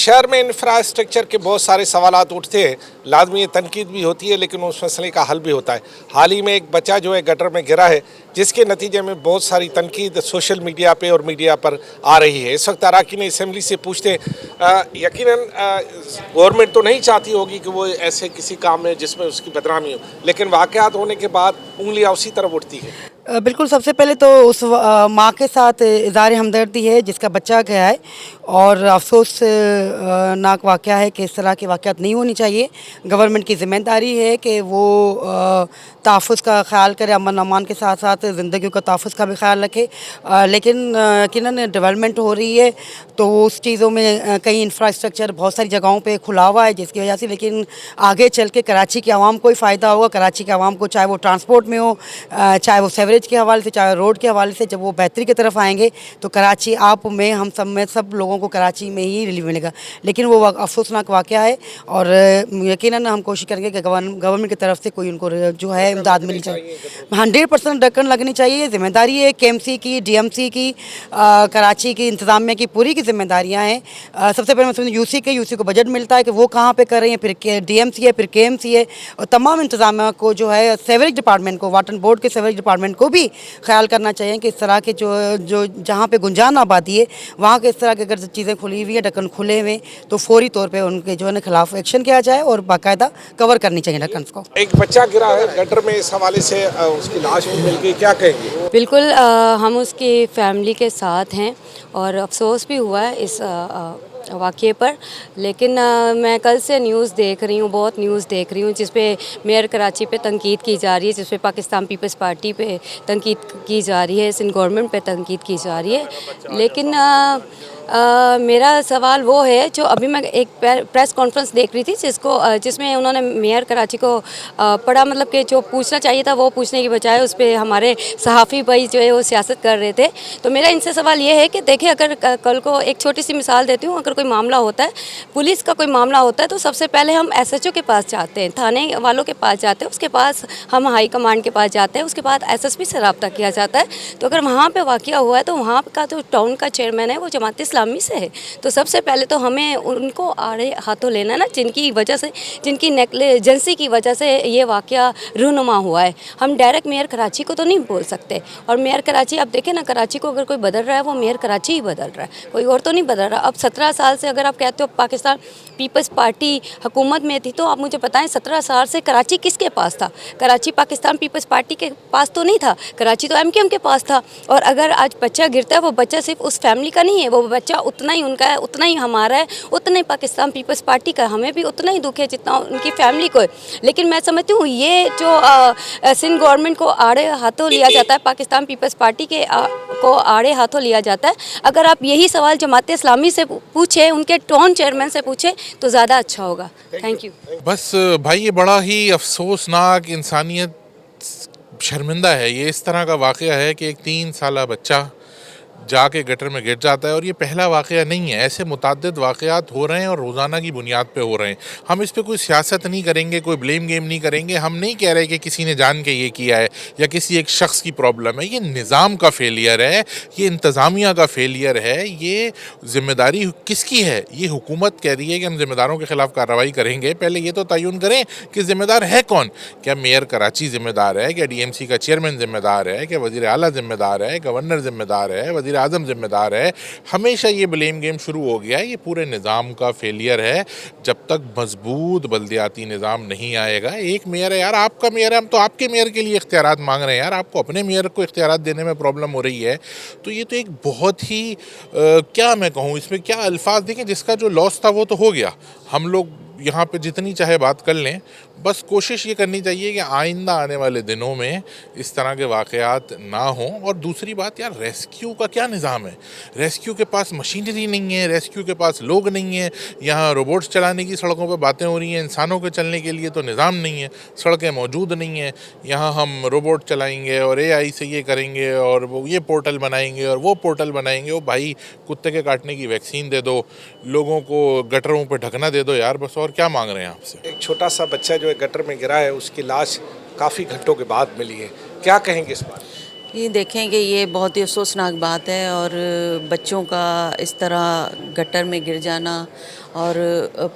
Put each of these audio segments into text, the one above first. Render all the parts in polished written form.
शहर में इंफ्रास्ट्रक्चर के बहुत सारे सवालात उठते हैं, लाजमी तनकीद भी होती है, लेकिन उस मसले का हल भी होता है। हाल ही में एक बच्चा जो है गटर में गिरा है, जिसके नतीजे में बहुत सारी तनकीद सोशल मीडिया पे और मीडिया पर आ रही है। इस वक्त अरकान असम्बली से पूछते यकीनन गवर्नमेंट तो नहीं चाहती होगी कि वो ऐसे किसी काम में जिसमें उसकी बदनामी हो, लेकिन वाक़यात होने के बाद उंगलियां उसी तरफ उठती है। बिल्कुल, सबसे पहले तो उस माँ के साथ इज़हार हमदर्दी है जिसका बच्चा गया है, और अफ़सोस नाक वाक़या है कि इस तरह के वाक़यात नहीं होनी चाहिए। गवर्नमेंट की ज़िम्मेदारी है कि वो तहफ़्फ़ुज़ का ख़्याल करे, अमन-अमान के साथ-साथ ज़िंदगियों का तहफ़्फ़ुज़ का भी ख़्याल रखे। लेकिन यकीनन डेवलपमेंट हो रही है, तो उस चीज़ों में कई इंफ्रास्ट्रक्चर बहुत सारी जगहों पे खुला हुआ है, जिसकी वजह से लेकिन आगे चल के कराची की आवाम को ही फ़ायदा होगा। कराची की आवाम को, चाहे वो ट्रांसपोर्ट में हो, चाहे वो सेवरेज के हवाले से, चाहे रोड के हवाले से, जब वो बेहतरी की तरफ आएंगे तो कराची आप में, हम सब में, सब लोगों को कराची में ही रिलीफ मिलेगा। लेकिन वो अफसोसनाक वाक़या है, और यकीनन हम कोशिश करेंगे कि गवर्नमेंट की तरफ से कोई उनको जो है इमदाद मिलनी चाहिए। 100% ढक्कन लगनी चाहिए। ज़िम्मेदारी है KMC की, DMC की, कराची की इंतज़ामिया की, पूरी की ज़िम्मेदारियाँ हैं। सबसे पहले मैं समझूँ यूसी को बजट मिलता है कि वो कहाँ पे कर रही हैं, फिर DMC है, फिर KMC है, और तमाम इंतज़ामिया को जो है, सेवरेज डिपार्टमेंट को, वाटर बोर्ड के सेवरेज डिपार्टमेंट को भी ख्याल करना चाहिए कि इस तरह के जो जहाँ पे गुंजान आबादी है, वहाँ के इस तरह की अगर चीज़ें खुली हुई है, ढक्कन खुले हुए, तो फौरी तौर पे उनके जो है खिलाफ एक्शन किया जाए और बाकायदा कवर करनी चाहिए ढक्कन को। एक बच्चा गिरा है गटर में, इस हवाले से उसकी लाश भी मिल गई, क्या कहेंगे? बिल्कुल, हम उसकी फैमिली के साथ हैं और अफसोस भी हुआ है इस वाक़ये पर। लेकिन मैं कल से न्यूज़ देख रही हूँ, बहुत न्यूज़ देख रही हूँ जिस पे मेयर कराची पे तनकीद की जा रही है, जिस पे पाकिस्तान पीपल्स पार्टी पे तनकीद की जा रही है, सिंध गवर्नमेंट पे तनकीद की जा रही है। लेकिन मेरा सवाल वो है, जो अभी मैं एक प्रेस कॉन्फ्रेंस देख रही थी जिसमें उन्होंने मेयर कराची को पढ़ा, मतलब कि जो पूछना चाहिए था वो पूछने की बजाय उस पर हमारे सहाफ़ी भाई जो है वो सियासत कर रहे थे। तो मेरा इनसे सवाल ये है कि देखिए, अगर कल को एक छोटी सी मिसाल देती हूँ, अगर कोई मामला होता है, पुलिस का कोई मामला होता है, तो सबसे पहले हम SHO के पास जाते हैं, थाने वालों के पास जाते हैं, उसके पास हम हाई कमांड के पास जाते हैं, उसके बाद SSP से रब्ता किया जाता है। तो अगर वहाँ पे वाक़या हुआ है तो वहाँ का जो टाउन का चेयरमैन है वो जमात इस्लामी से है, तो सबसे पहले तो हमें उनको आड़े हाथों लेना ना, जिनकी वजह से, जिनकी नेग्लिजेंसी की वजह से ये वाक़या रूनुमा हुआ है। हम डायरेक्ट मेयर कराची को तो नहीं बोल सकते। और मेयर कराची, आप देखें ना, कराची को अगर कोई बदल रहा है वो मेयर कराची ही बदल रहा है, कोई और तो नहीं बदल रहा। अब 17 साल से, अगर आप कहते हो पाकिस्तान पीपल्स पार्टी हुकूमत में थी, तो आप मुझे बताएं 17 साल से कराची किसके पास था? कराची पाकिस्तान पीपल्स पार्टी के पास तो नहीं था, कराची तो MKM के पास था। और अगर आज बच्चा गिरता है, वो बच्चा सिर्फ उस फैमिली का नहीं है, वो बच्चा उतना ही उनका है, उतना ही हमारा है, उतना ही पाकिस्तान पीपल्स पार्टी का। हमें भी उतना ही दुख है जितना उनकी फैमिली को है। लेकिन मैं समझती हूँ ये जो सिंध गवर्नमेंट को आड़े हाथों लिया जाता है, पाकिस्तान पीपल्स पार्टी के को आड़े हाथों लिया जाता है। अगर आप यही सवाल जमात इस्लामी से पूछे, उनके टाउन चेयरमैन से पूछे, तो ज़्यादा अच्छा होगा। Thank you. बस भाई, ये बड़ा ही अफसोसनाक, इंसानियत शर्मिंदा है। ये इस तरह का वाक़या है कि एक 3 साला बच्चा जाके गटर में गिर जाता है, और ये पहला वाक़या नहीं है। ऐसे मुतअद्दिद वाक़यात हो रहे हैं और रोज़ाना की बुनियाद पे हो रहे हैं। हम इस पे कोई सियासत नहीं करेंगे, कोई ब्लेम गेम नहीं करेंगे। हम नहीं कह रहे कि किसी ने जान के ये किया है या किसी एक शख्स की प्रॉब्लम है। ये निज़ाम का फेलियर है, ये इंतज़ामिया का फेलियर है। ये ज़िम्मेदारी किसकी है? ये हुकूमत कह रही है कि हम ज़िम्मेदारों के ख़िलाफ़ कार्रवाई करेंगे। पहले ये तो तयन करें कि ज़िम्मेदार है कौन। क्या मेयर कराची ज़िम्मेदार है? क्या DMC का चेयरमैन ज़िम्मेदार है? क्या वज़ीर आला ज़िम्मेदार है? गवर्नर ज़िम्मेदार है? वज़ीर आज़म ज़िम्मेदार है? हमेशा ये ब्लेम गेम शुरू हो गया है। ये पूरे निज़ाम का फेलियर है। जब तक मजबूत बल्दियाती निज़ाम नहीं आएगा, एक मेयर है यार, आपका मेयर है, हम तो आपके मेयर के लिए इख्तियारात मांग रहे हैं यार, आपको अपने मेयर को इख्तियारात देने में प्रॉब्लम हो रही है। तो ये तो एक बहुत ही क्या मैं कहूँ, इसमें क्या अल्फाज देखें, जिसका जो लॉस था वो तो हो गया। हम लोग यहाँ पे जितनी चाहे बात कर लें, बस कोशिश ये करनी चाहिए कि आइंदा आने वाले दिनों में इस तरह के वाक़यात ना हों। और दूसरी बात यार, रेस्क्यू का क्या निज़ाम है? रेस्क्यू के पास मशीनरी नहीं है, रेस्क्यू के पास लोग नहीं हैं। यहाँ रोबोट्स चलाने की सड़कों पे बातें हो रही हैं, इंसानों के चलने के लिए तो निज़ाम नहीं है, सड़कें मौजूद नहीं हैं। यहाँ हम रोबोट चलाएँगे और AI से ये करेंगे और वो ये पोर्टल बनाएंगे और वो पोर्टल बनाएंगे। वो भाई, कुत्ते के काटने की वैक्सीन दे दो, लोगों को गटरों पर ढकना दे दो यार, बस। और क्या मांग रहे हैं आपसे? एक छोटा सा बच्चा जो है गटर में गिरा है, उसकी लाश काफ़ी घंटों के बाद मिली है, क्या कहेंगे इस बारे? ये देखें कि ये बहुत ही अफसोसनाक बात है, और बच्चों का इस तरह गटर में गिर जाना, और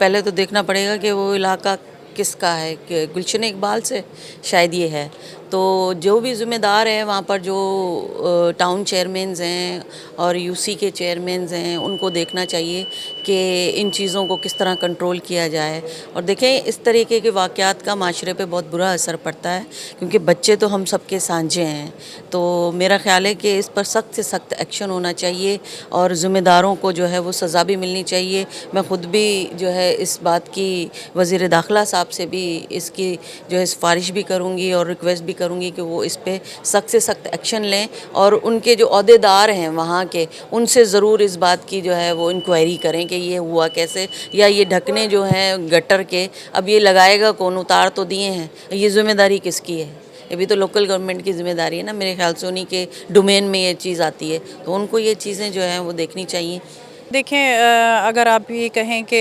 पहले तो देखना पड़ेगा कि वो इलाका किसका है, कि गुलशन इकबाल से शायद ये है। तो जो भी ज़िम्मेदार है वहाँ पर, जो टाउन चेयरमैन्स हैं और यूसी के चेयरमैन्स हैं, उनको देखना चाहिए कि इन चीज़ों को किस तरह कंट्रोल किया जाए। और देखें, इस तरीके के वाक़यात का माशरे पे बहुत बुरा असर पड़ता है, क्योंकि बच्चे तो हम सबके साझे हैं। तो मेरा ख़्याल है कि इस पर सख्त से सख्त एक्शन होना चाहिए, और ज़िम्मेदारों को जो है वो सज़ा भी मिलनी चाहिए। मैं ख़ुद भी जो है इस बात की वज़ीर दाखिला साहब से भी इसकी जो है सिफारिश भी करूँगी और रिक्वेस्ट भी करूँगी कि वो इस पे सख्त से सख्त एक्शन लें, और उनके जो अहदेदार हैं वहाँ के, उनसे ज़रूर इस बात की जो है वो इंक्वायरी करें कि ये हुआ कैसे, या ये ढकने जो हैं गटर के, अब ये लगाएगा कौन, उतार तो दिए हैं, ये ज़िम्मेदारी किसकी है? ये भी तो लोकल गवर्नमेंट की ज़िम्मेदारी है ना, मेरे ख्याल से उन्हीं के डोमेन में ये चीज़ आती है, तो उनको ये चीज़ें जो हैं वो देखनी चाहिए। देखें, अगर आप ये कहें कि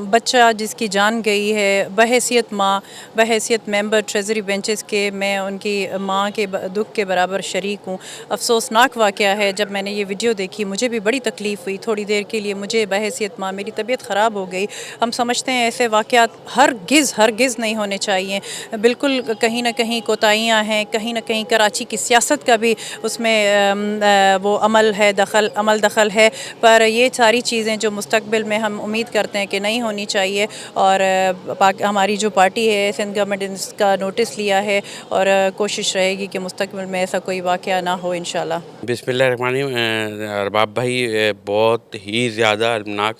बच्चा जिसकी जान गई है, बहैसियत माँ, बहैसियत मेंबर ट्रेज़री बेंचेस के, मैं उनकी माँ के दुख के बराबर शरीक हूँ। अफसोसनाक वाक़या है, जब मैंने ये वीडियो देखी मुझे भी बड़ी तकलीफ़ हुई। थोड़ी देर के लिए मुझे बहैसियत माँ मेरी तबीयत ख़राब हो गई। हम समझते हैं ऐसे वाक़यात हरगिज़ नहीं होने चाहिए। बिल्कुल कहीं ना कहीं कोताहियाँ हैं, कहीं ना कहीं कराची की सियासत का भी उसमें वो अमल दखल है, पर ये सारी चीज़ें जो मुस्तकबिल में हम उम्मीद करते हैं कि नहीं होनी चाहिए, और हमारी जो पार्टी है सिंध गवर्नमेंट ने इसका नोटिस लिया है, और कोशिश रहेगी कि मुस्तकबिल में ऐसा कोई वाक़या ना हो इंशाल्लाह। बिस्मिल्लाहिर्रहमानिर्रहीम। अरबाब भाई, बहुत ही ज़्यादा अल्पनाक,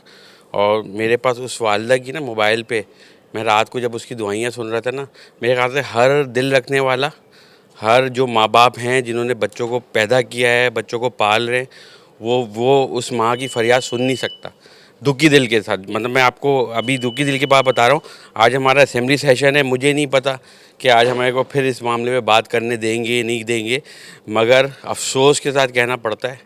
और मेरे पास उस वालदा की ना मोबाइल पे मैं रात को जब उसकी दुआइयाँ सुन रहा था ना, मेरे ख्याल से हर दिल रखने वाला, हर जो माँ बाप हैं जिन्होंने बच्चों को पैदा किया है, बच्चों को पाल रहे हैं, वो उस माँ की फरियाद सुन नहीं सकता दुखी दिल के साथ। मतलब मैं आपको अभी दुखी दिल की बात बता रहा हूँ। आज हमारा असेंबली सेशन है, मुझे नहीं पता कि आज हमारे को फिर इस मामले में बात करने देंगे नहीं देंगे, मगर अफसोस के साथ कहना पड़ता है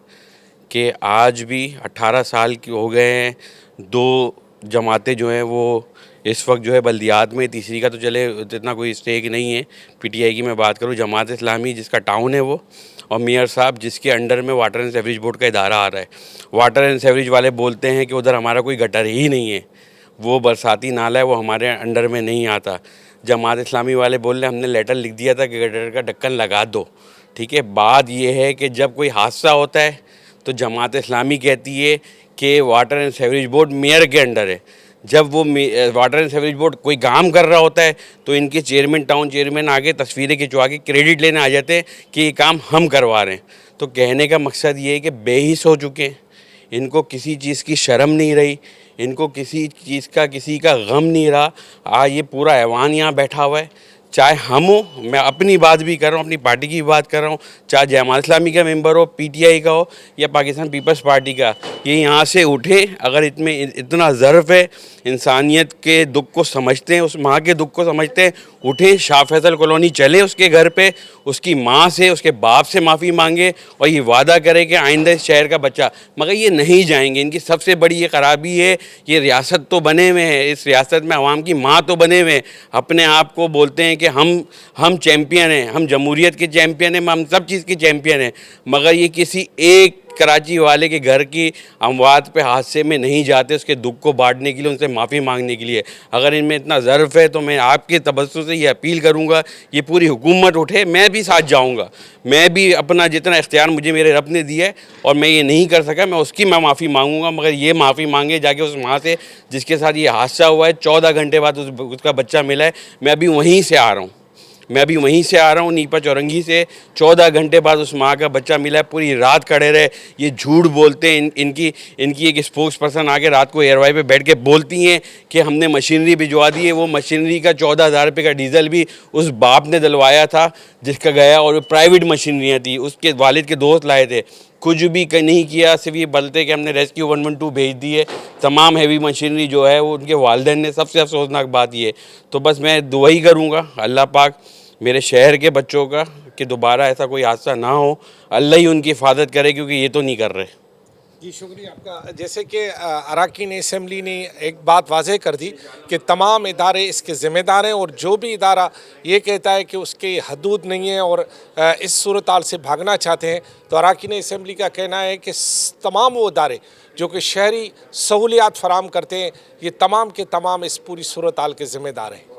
कि आज भी 18 साल की हो गए हैं। 2 जमातें जो हैं वो इस वक्त जो है बल्दियात में, तीसरी का तो चले इतना कोई स्टेक नहीं है। पीटीआई की मैं बात करूँ, जमात इस्लामी जिसका टाउन है वो, और मेयर साहब जिसके अंडर में वाटर एंड सीवरेज बोर्ड का इदारा आ रहा है। वाटर एंड सीवरेज वाले बोलते हैं कि उधर हमारा कोई गटर ही नहीं है, वो बरसाती नाला है, वो हमारे अंडर में नहीं आता। जमात इस्लामी वाले बोल रहे हमने लेटर लिख दिया था कि गटर का ढक्कन लगा दो। ठीक है, बात ये है कि जब कोई हादसा होता है तो जमात इस्लामी कहती है कि water and sewerage board mayor के अंडर है। जब वो वाटर एंड सीवरेज बोर्ड कोई काम कर रहा होता है तो इनके चेयरमैन, टाउन चेयरमैन आगे तस्वीरें खिंचवा के क्रेडिट लेने आ जाते हैं कि ये काम हम करवा रहे हैं। तो कहने का मकसद ये है कि बेहिस हो चुके हैं, इनको किसी चीज़ की शर्म नहीं रही, इनको किसी चीज़ का, किसी का गम नहीं रहा। आज ये पूरा ऐवान यहाँ बैठा हुआ है, चाहे हम हो, मैं अपनी बात भी कर रहा हूँ, अपनी पार्टी की बात कर रहा हूँ, चाहे जमात इस्लामी का मेंबर हो, पीटीआई का हो या पाकिस्तान पीपल्स पार्टी का, ये यहाँ से उठे। अगर इसमें इतना ज़र्फ़ है, इंसानियत के दुख को समझते हैं, उस माँ के दुख को समझते हैं, उठे, शाह फैसल कॉलोनी चले उसके घर पे, उसकी माँ से, उसके बाप से माफ़ी मांगे और ये वादा करे कि आइंदा इस शहर का बच्चा। मगर ये नहीं जाएंगे। इनकी सबसे बड़ी ये खराबी है, ये रियासत तो बने हुए हैं, इस रियासत में अवाम की माँ तो बने हुए हैं, अपने आप को बोलते हैं कि हम चैम्पियन हैं, हम जमहूरियत के चैम्पियन हैं, हम सब चीज़ के चैम्पियन हैं। मगर ये किसी एक कराची वाले के घर की अमवात पे हादसे में नहीं जाते उसके दुख को बांटने के लिए, उनसे माफ़ी मांगने के लिए। अगर इनमें इतना ज़र्फ़ है तो मैं आपके तबस्सुम से ये अपील करूँगा, ये पूरी हुकूमत उठे, मैं भी साथ जाऊँगा, मैं भी अपना जितना इख्तियार मुझे मेरे रब ने दिया है और मैं ये नहीं कर सका, मैं उसकी माफ़ी मांगूँगा। मगर ये माफ़ी मांगे जाके उस माँ से जिसके साथ ये हादसा हुआ है, 14 घंटे बाद उसका बच्चा मिला है। मैं अभी वहीं से आ रहा हूँ, नीपा चौरंगी से। 14 घंटे बाद उस माँ का बच्चा मिला है। पूरी रात खड़े रहे, ये झूठ बोलते हैं। इनकी एक स्पोक्स पर्सन आके रात को एयरवाई पे बैठ के बोलती हैं कि हमने मशीनरी भिजवा दी है। वो मशीनरी का 14,000 रुपये का डीज़ल भी उस बाप ने दिलवाया था जिसका गया, और प्राइवेट मशीनरियाँ थी, उसके वालिद के दोस्त लाए थे। कुछ भी नहीं किया, सिर्फ ये बोलते कि हमने रेस्क्यू 112 भेज दी है। तमाम हैवी मशीनरी जो है वो उनके वालिदैन ने। सबसे अफसोसनाक बात ये है। तो बस मैं दुआ ही करूँगा अल्लाह पाक मेरे शहर के बच्चों का कि दोबारा ऐसा कोई हादसा ना हो, अल्लाह ही उनकी हिफाजत करे, क्योंकि ये तो नहीं कर रहे। जी शुक्रिया आपका। जैसे कि अरकान असम्बली ने एक बात वाज़ेह कर दी कि तमाम इदारे इसके ज़िम्मेदार हैं और जो भी इदारा ये कहता है कि उसकी हदूद नहीं है और इस सूरत हाल से भागना चाहते हैं, तो अरकान असम्बली का कहना है कि तमाम वो इदारे जो कि शहरी सहूलियात फराम करते हैं, ये तमाम के तमाम इस पूरी सूरत हाल के ज़िम्मेदार हैं।